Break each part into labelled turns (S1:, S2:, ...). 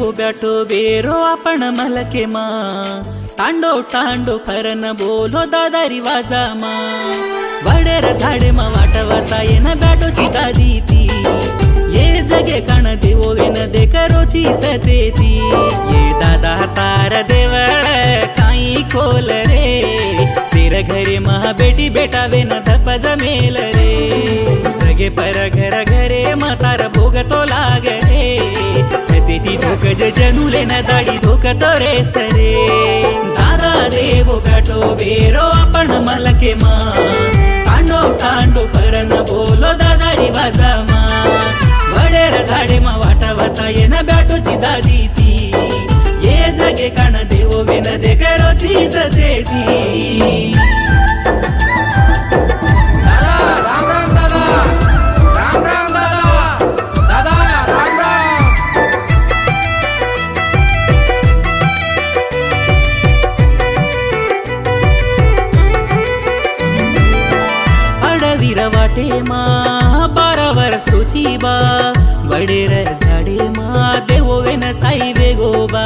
S1: देवो बैठो बेरो आपण मलके मा तांडो तांडो फरन बोलो दादारी वाजा मा वडेर झाडे मा वाटवता येन बैठोची दादी ती ये जगे कण देवो वेन दे करोची सतेती ये दादा तार देवळ काई खोल रे सिर घरे महा बेटी बेटा वेन धप जमेल रे जगे पर घर घरे म्हातार भोग तो लाग रे सतेती धोकज जनुले न दाडी धोक तो रे सरे दादा देवो बैठो बेरो आपण मलके मा तांडो तांडो परन बोलो दादारी वाजा मा वडेर झाडे मा वाटवता येन बैठोची दादी ती ये जगे कण देवो वेन दे करोची सतेती वाटे मा 12 वर्षोची बा वडेर झाडे मा देवो वेन साई वेगोबा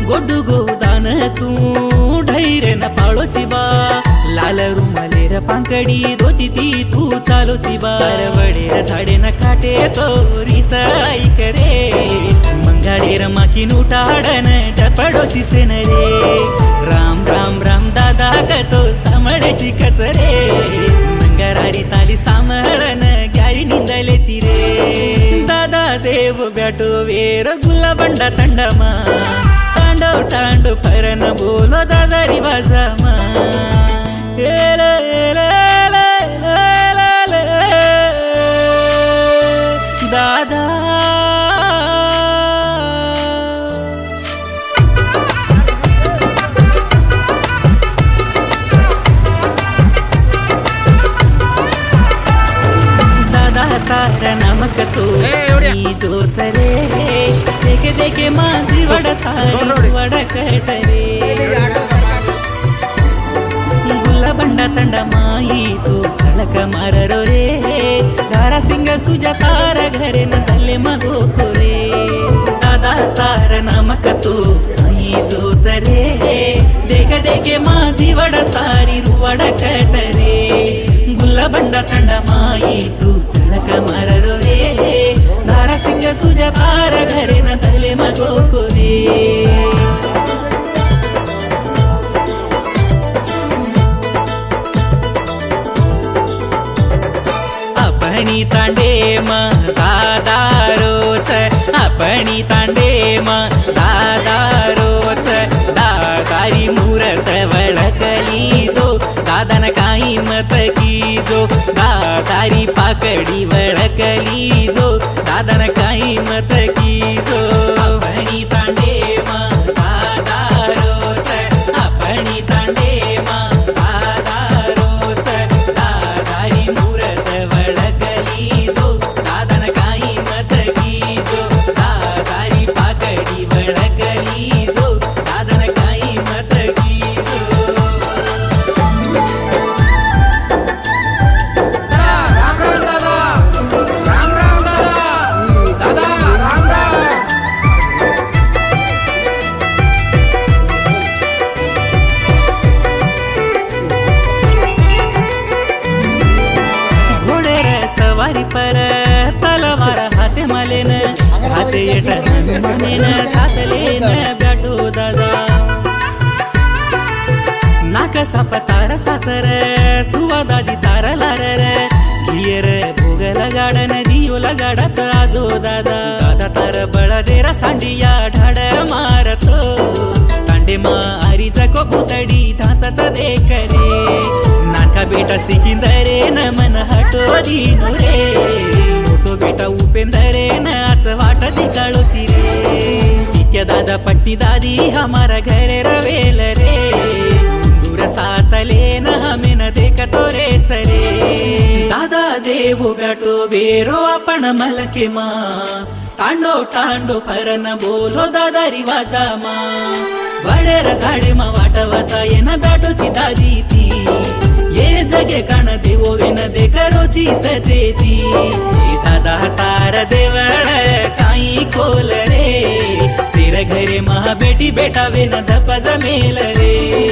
S1: गोडू गोदान तू ढैरे न पाळोची बा लाल रुमालेर पांकडी धोती ती तू चालोची बा वडेर झाडे न काटे तो रिसाई करे मंगाडेर माकी नुटाडन टपडोची सेन रे राम राम राम दादा कतो सामळेची कचरे मंगरारी ताली सामळन ग्यारी निंदलेची रे दादा देव बैठो वेर गुल्ला बंडा तंडमा तांडव तांडव परन बोलो दादारी वाजा मा एले एले दादा तार नमक तो जोत रे देखे देखे माझी वड सारी वड कटरे गुल्ला बंडा तंडा माई तो झलक माररो रे गारा सिंग सुजा तार घरे न दल्ले मगो कोरे दादा तार नमक तो जोत रे देखे देखे माझी वड सारी वड कटरे गुल्ला बंडा तंडा माई तू झलक माररो रे दारा सिंग सुजा तार घरे न दले मगो कोरे अपनी तांडे मा दादा रोच अपनी तांडे मा दादा रोच दादारी मूरत वळकली जो दादान काही मत की जो दादारी पाकडी वळकली जो दादान काही मत की जो अपनी तांडे मा दादा रोच अपनी तांडे मा दादा रोच दादारी मूरत वळकली जो दादान काही मत की जो दादारी पाकडी वळकली जो दादान काही मत की जो पर तलवार हाते मलेन हाते येट मनेन सातलेन बैठो दादा नाक साप तार सातर सुवादादी तार लाडर गियर भोग लगाडन दियो लगाडाच आजो दादा दादा तार बळ देरा सांडिया ढाड मारतो तांडे मा आरीचा को पुतडी धासाचा देखरे नाका बेटा सिकिंदरे न मन हटो दिनो रे मोठो बेटा उपेंदरे न आज वाट दिकाळोची रे सिक्या दादा पट्टी दादी हमारा घरे रवेल रे दूर सातले न हमें न देखतो रे सरे दादा देवो बैठो बेरो आपण मलके मा तांडो तांडो परन बोलो दादारी वाजा मा वडेर झाडे मा वाटवता येन बैठोची दादी ती ये जगे कण देवो वेन दे करोची सतेती दादा तार देवळ काई खोल रे सिर घरे महा बेटी बेटावे न धप जमेल रे